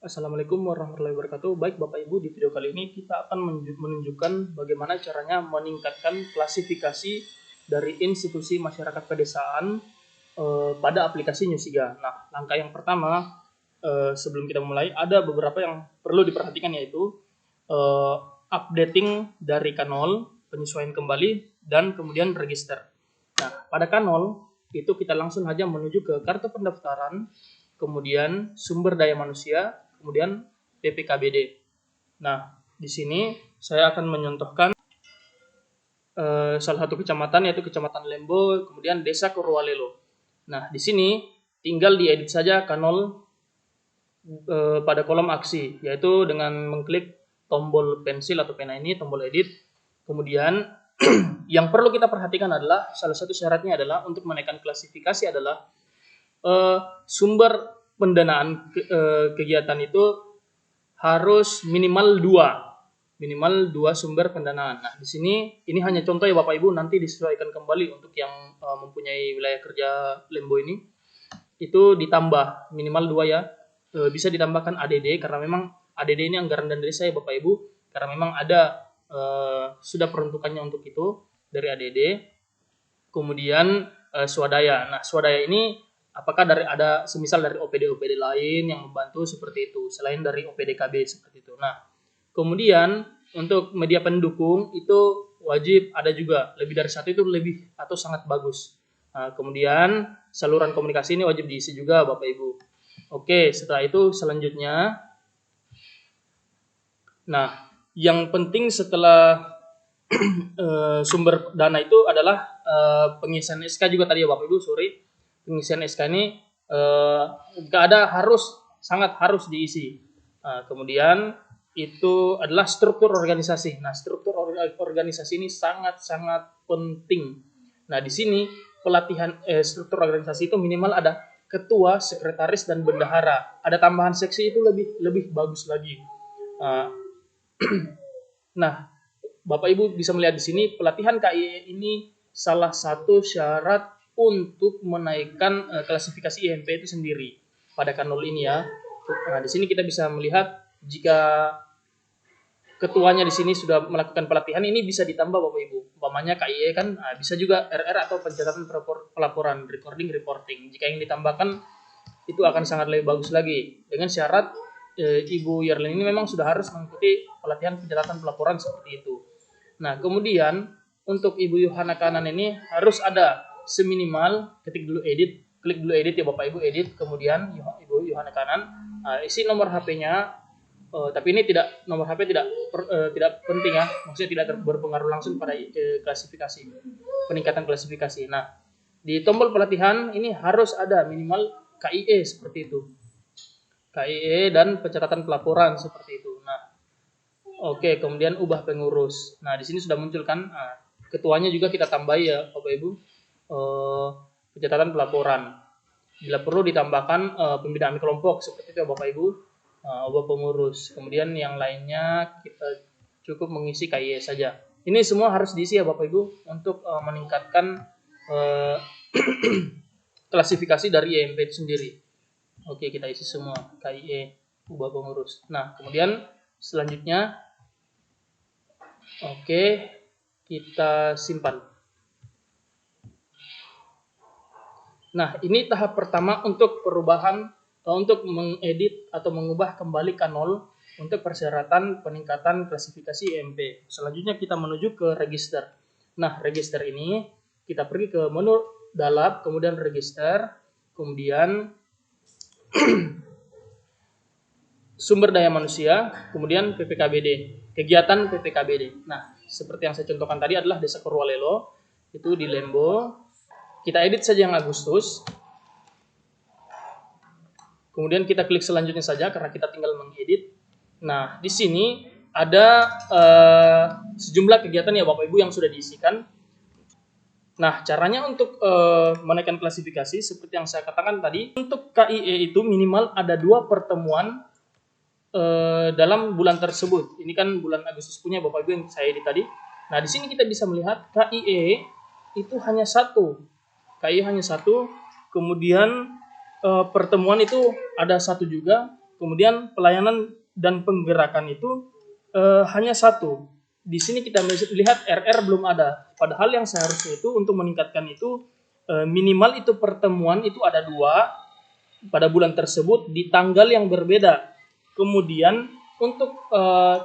Assalamualaikum warahmatullahi wabarakatuh. Baik Bapak Ibu, di video kali ini kita akan menunjukkan bagaimana caranya meningkatkan klasifikasi dari institusi masyarakat pedesaan pada aplikasi Newsiga. Nah, langkah yang pertama sebelum kita mulai ada beberapa yang perlu diperhatikan, yaitu eh, updating dari K0, penyesuaian kembali, dan kemudian register. Nah, pada K0 itu kita langsung saja menuju ke kartu pendaftaran, kemudian sumber daya manusia, kemudian PPKBD. Nah, di sini saya akan menyontohkan salah satu kecamatan, yaitu Kecamatan Lembo, kemudian Desa Kurwalelo. Nah, di sini tinggal diedit saja K0 pada kolom aksi, yaitu dengan mengklik tombol pensil atau pena ini, tombol edit. Kemudian yang perlu kita perhatikan adalah salah satu syaratnya adalah untuk menaikkan klasifikasi adalah sumber pendanaan kegiatan itu harus minimal dua sumber pendanaan. Nah, di sini ini hanya contoh ya Bapak Ibu, nanti disesuaikan kembali untuk yang mempunyai wilayah kerja Lembo ini. Itu ditambah minimal 2 ya. Bisa ditambahkan ADD karena memang ADD ini anggaran dana desa ya Bapak Ibu, karena memang ada sudah peruntukannya untuk itu dari ADD. Kemudian swadaya. Nah, swadaya ini apakah ada semisal dari OPD lain yang membantu seperti itu selain dari OPDKB seperti itu. Nah, kemudian untuk media pendukung itu wajib ada juga, lebih dari satu itu lebih atau sangat bagus. Nah, kemudian saluran komunikasi ini wajib diisi juga Bapak Ibu. Oke, setelah itu selanjutnya, nah yang penting setelah sumber dana itu adalah pengisian SK juga tadi ya Bapak Ibu, pengisian SK ini nggak ada, sangat harus diisi. Nah, kemudian itu adalah struktur organisasi. Nah, struktur organisasi ini sangat-sangat penting. Nah, di sini pelatihan struktur organisasi itu minimal ada ketua, sekretaris, dan bendahara. Ada tambahan seksi itu lebih bagus lagi. Nah, Bapak Ibu bisa melihat di sini pelatihan KIE ini salah satu syarat untuk menaikkan klasifikasi IMP itu sendiri pada K0 ini ya. Nah, di sini kita bisa melihat jika ketuanya di sini sudah melakukan pelatihan, ini bisa ditambah Bapak Ibu. Umpamanya KIE kan bisa juga RR atau pencatatan pelaporan, reporting. Jika yang ditambahkan itu akan sangat lebih bagus lagi, dengan syarat Ibu Yerlin ini memang sudah harus mengikuti pelatihan pencatatan pelaporan seperti itu. Nah, kemudian untuk Ibu Yohana Kanan ini harus ada seminimal, klik dulu edit ya Bapak Ibu, edit, kemudian Ibu Yohana Kanan, isi nomor HP-nya, tapi ini nomor HP tidak penting ya, maksudnya tidak berpengaruh langsung pada klasifikasi, peningkatan klasifikasi. Nah, di tombol pelatihan ini harus ada minimal KIE seperti itu. KIE dan pencatatan pelaporan seperti itu. Nah, oke, kemudian ubah pengurus. Nah, di sini sudah muncul kan, ketuanya juga kita tambahi ya Bapak Ibu, pencatatan pelaporan. Bila perlu ditambahkan pembinaan kelompok seperti itu ya Bapak Ibu, ubah pengurus. Kemudian yang lainnya kita cukup mengisi KIE saja. Ini semua harus diisi ya Bapak Ibu untuk meningkatkan klasifikasi dari IMP itu sendiri. Oke, kita isi semua KIE, ubah pengurus. Nah, kemudian selanjutnya, oke, kita simpan. Nah, ini tahap pertama untuk perubahan, untuk mengedit atau mengubah kembali K0 untuk persyaratan peningkatan klasifikasi IMP. Selanjutnya kita menuju ke register. Nah, register ini kita pergi ke menu dalab, kemudian register, kemudian sumber daya manusia, kemudian PPKBD, kegiatan PPKBD. Nah, seperti yang saya contohkan tadi adalah Desa Kurwalelo, itu di Lembo. Kita edit saja yang Agustus. Kemudian kita klik selanjutnya saja karena kita tinggal mengedit. Nah, di sini ada sejumlah kegiatan ya Bapak Ibu yang sudah diisikan. Nah, caranya untuk menaikkan klasifikasi seperti yang saya katakan tadi, untuk KIE itu minimal ada 2 pertemuan dalam bulan tersebut. Ini kan bulan Agustus punya Bapak Ibu yang saya edit tadi. Nah, di sini kita bisa melihat KIE itu hanya satu. KIE hanya satu, kemudian pertemuan itu ada satu juga, Kemudian pelayanan dan penggerakan itu hanya satu. Di sini kita melihat RR belum ada. Padahal yang seharusnya itu untuk meningkatkan itu minimal itu pertemuan itu ada 2 pada bulan tersebut di tanggal yang berbeda. Kemudian untuk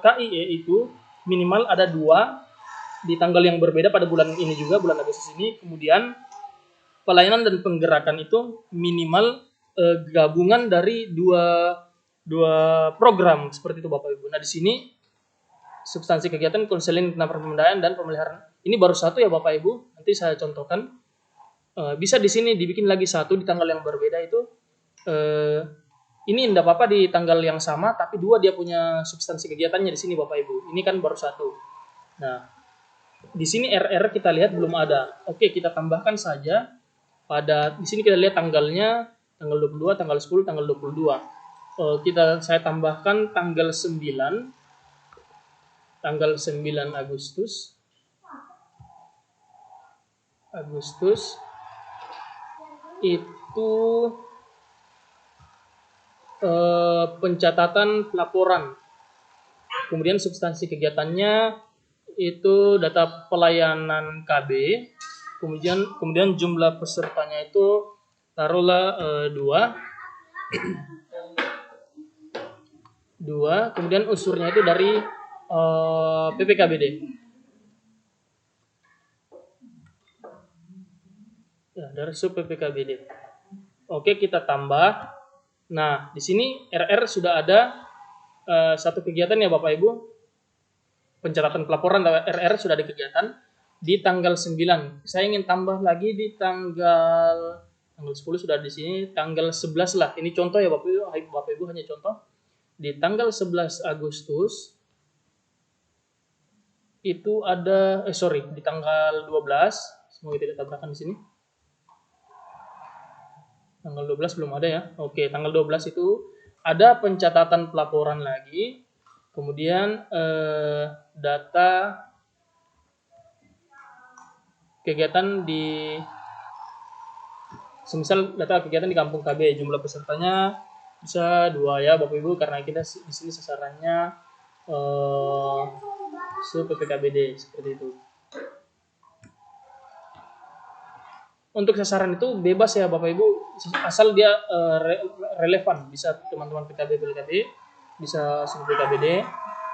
KIE itu minimal ada 2 di tanggal yang berbeda pada bulan ini juga, bulan Agustus ini. Kemudian pelayanan dan penggerakan itu minimal gabungan dari dua program seperti itu Bapak Ibu. Nah di sini substansi kegiatan konseling tentang pemberdayaan dan pemeliharaan ini baru satu ya Bapak Ibu. Nanti saya contohkan. Bisa di sini dibikin lagi satu di tanggal yang berbeda itu. Ini tidak apa-apa di tanggal yang sama, tapi 2 dia punya substansi kegiatannya di sini Bapak Ibu. Ini kan baru satu. Nah di sini RR kita lihat belum ada. Oke kita tambahkan saja. Di sini kita lihat tanggalnya tanggal 22, tanggal 10, tanggal 22. Saya tambahkan tanggal 9 Agustus itu pencatatan pelaporan. Kemudian substansi kegiatannya itu data pelayanan KB. Kemudian jumlah pesertanya itu taruhlah 2. Kemudian unsurnya itu dari PPKBD. Ya, dari sub PPKBD. Oke, kita tambah. Nah, di sini RR sudah ada satu kegiatan ya Bapak Ibu. Pencatatan pelaporan RR sudah ada kegiatan di tanggal 9. Saya ingin tambah lagi di tanggal 10 sudah di sini, tanggal 11 lah. Ini contoh ya Bapak Ibu hanya contoh. Di tanggal 11 Agustus itu ada di tanggal 12, semoga tidak tabrakan di sini. Tanggal 12 belum ada ya. Oke, tanggal 12 itu ada pencatatan pelaporan lagi. Kemudian data kegiatan semisal data kegiatan di Kampung KB, jumlah pesertanya bisa 2 ya Bapak Ibu, karena kita di sini sasarannya PPKBD seperti itu. Untuk sasaran itu bebas ya Bapak Ibu, asal dia relevan, bisa teman-teman PKB, bisa sub PKBD.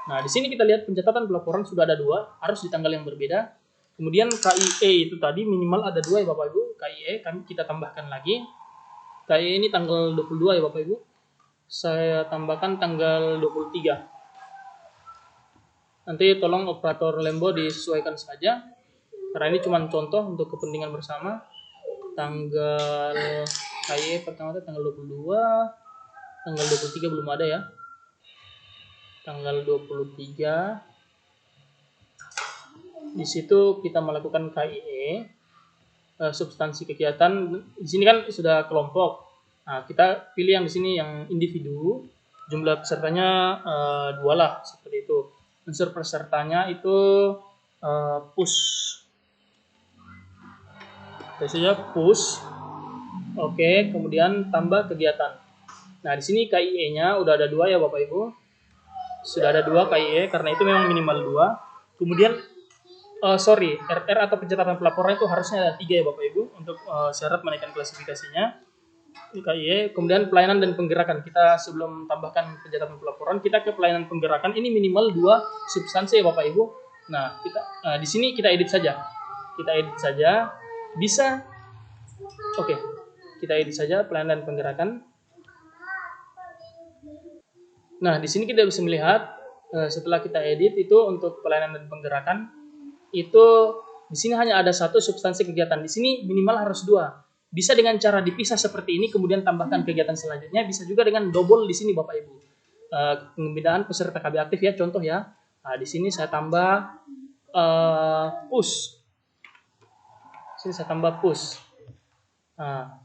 Nah di sini kita lihat pencatatan pelaporan sudah ada 2, harus di tanggal yang berbeda. Kemudian KIE itu tadi minimal ada 2 ya Bapak Ibu. KIE kita tambahkan lagi. KIE ini tanggal 22 ya Bapak Ibu. Saya tambahkan tanggal 23. Nanti tolong operator Lembo disesuaikan saja, karena ini cuma contoh untuk kepentingan bersama. Tanggal KIE pertama itu tanggal 22, tanggal 23 belum ada ya. Tanggal 23 di situ kita melakukan KIE, substansi kegiatan. Di sini kan sudah kelompok. Nah, kita pilih yang di sini yang individu, jumlah pesertanya 2 lah seperti itu. Unsur pesertanya itu push. Biasanya push. Oke, kemudian tambah kegiatan. Nah, di sini KIE-nya udah ada 2 ya Bapak Ibu. Sudah ada 2 KIE karena itu memang minimal 2. Kemudian RR atau pencatatan pelaporan itu harusnya ada 3 ya Bapak Ibu untuk syarat menaikkan klasifikasinya. KIE, kemudian pelayanan dan penggerakan. Kita sebelum tambahkan pencatatan pelaporan, kita ke pelayanan penggerakan. Ini minimal 2 substansi ya Bapak Ibu. Nah, di sini kita edit saja. Bisa. Oke. Kita edit saja pelayanan dan penggerakan. Nah, di sini kita bisa melihat setelah kita edit itu untuk pelayanan dan penggerakan itu di sini hanya ada 1 substansi kegiatan. Di sini minimal harus 2. Bisa dengan cara dipisah seperti ini, kemudian tambahkan kegiatan selanjutnya. Bisa juga dengan double di sini Bapak Ibu. Pembinaan peserta KB aktif ya, contoh ya. Nah, di sini saya tambah push. Sini saya tambah push. Nah,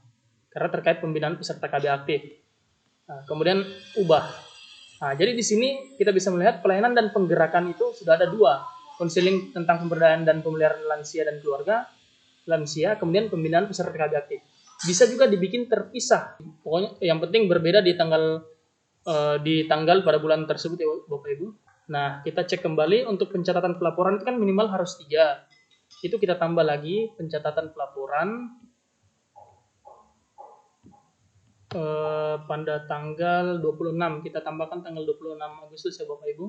karena terkait pembinaan peserta KB aktif. Nah, kemudian ubah. Nah, jadi di sini kita bisa melihat pelayanan dan penggerakan itu sudah ada 2. Konseling tentang pemberdayaan dan pemeliharaan lansia dan keluarga lansia, kemudian pembinaan peserta KB aktif. Bisa juga dibikin terpisah. Pokoknya yang penting berbeda di tanggal di tanggal pada bulan tersebut ya Bapak Ibu. Nah, kita cek kembali untuk pencatatan pelaporan itu kan minimal harus 3. Itu kita tambah lagi pencatatan pelaporan pada tanggal 26. Kita tambahkan tanggal 26 Agustus ya Bapak Ibu.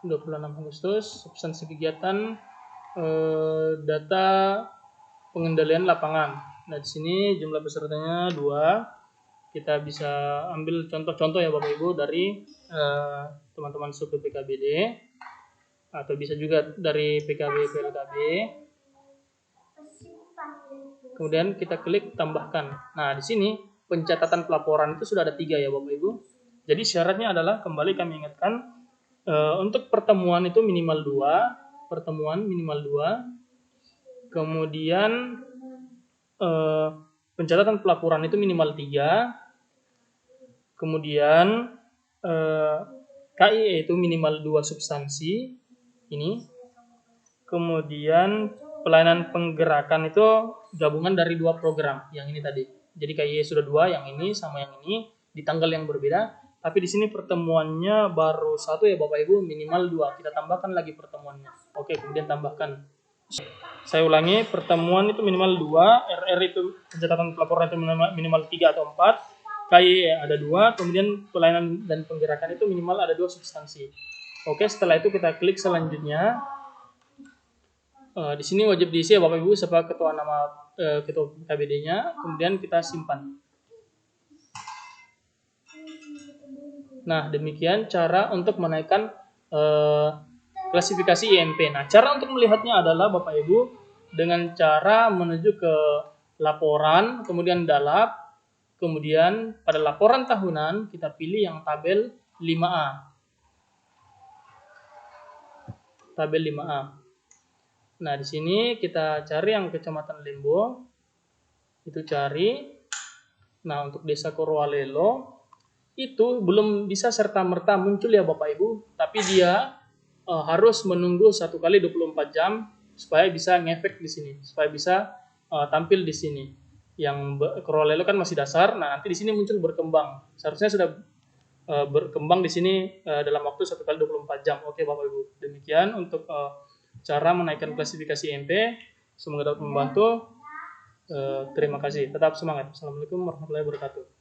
Substansi kegiatan data pengendalian lapangan. Nah, di sini jumlah pesertanya 2. Kita bisa ambil contoh-contoh ya Bapak Ibu dari teman-teman sub PKBD atau bisa juga dari PKB PLKB. Kemudian kita klik tambahkan. Nah, di sini pencatatan pelaporan itu sudah ada 3 ya Bapak Ibu. Jadi syaratnya adalah kembali kami ingatkan untuk pertemuan itu minimal 2, kemudian pencatatan pelaporan itu minimal 3, kemudian KIE itu minimal 2 substansi ini, kemudian pelayanan penggerakan itu gabungan dari 2 program yang ini tadi. Jadi KIE sudah 2, yang ini sama yang ini di tanggal yang berbeda. Tapi di sini pertemuannya baru 1 ya Bapak Ibu, minimal 2. Kita tambahkan lagi pertemuannya. Oke, kemudian tambahkan. Saya ulangi, pertemuan itu minimal 2, RR itu pencatatan pelaporan itu minimal 3 atau 4, KIE ada 2, kemudian pelayanan dan penggerakan itu minimal ada 2 substansi. Oke, setelah itu kita klik selanjutnya. Di sini wajib diisi ya Bapak Ibu sebagai ketua nama ketua KBD-nya, kemudian kita simpan. Nah, demikian cara untuk menaikkan klasifikasi IMP. Nah, cara untuk melihatnya adalah Bapak Ibu dengan cara menuju ke laporan, kemudian dalap, kemudian pada laporan tahunan kita pilih yang tabel 5A. Tabel 5A. Nah, di sini kita cari yang Kecamatan Lembo. Itu cari. Nah, untuk Desa Korowalelo itu belum bisa serta-merta muncul ya Bapak Ibu, tapi dia harus menunggu 1 kali 24 jam supaya bisa ngefek di sini, supaya bisa tampil di sini. Yang Korowalelo kan masih dasar, nah nanti di sini muncul berkembang. Seharusnya sudah berkembang di sini dalam waktu 1 kali 24 jam. Oke Bapak Ibu, demikian untuk cara menaikkan klasifikasi IMP. Semoga dapat membantu. Terima kasih. Tetap semangat. Assalamualaikum warahmatullahi wabarakatuh.